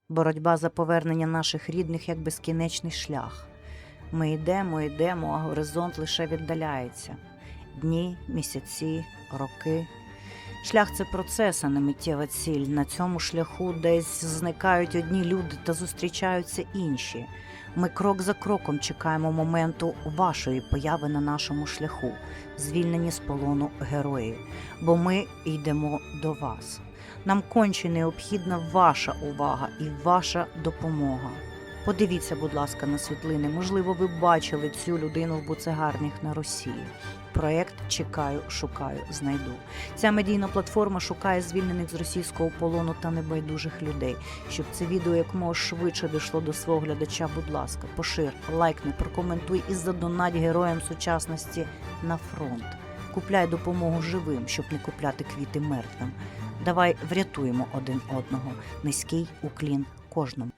Боротьба за повернення наших рідних як безкінечний шлях. Ми йдемо, а горизонт лише віддаляється. Дні, місяці, роки. Шлях – це процес, а не миттєва ціль. На цьому шляху десь зникають одні люди та зустрічаються інші. Ми крок за кроком чекаємо моменту вашої появи на нашому шляху, звільнені з полону герої. Бо ми йдемо до вас. Нам конче необхідна ваша увага і ваша допомога. Подивіться, будь ласка, на світлини. Можливо, ви бачили цю людину в буцегарнях на Росії. Проєкт «Чекаю, шукаю, знайду». Ця медійна платформа шукає звільнених з російського полону та небайдужих людей. Щоб це відео якомога швидше дійшло до свого глядача, будь ласка, пошир, лайкни, прокоментуй і задонать героям сучасності на фронт. Купляй допомогу живим, щоб не купляти квіти мертвим. Давай врятуємо один одного. Низький уклін кожному.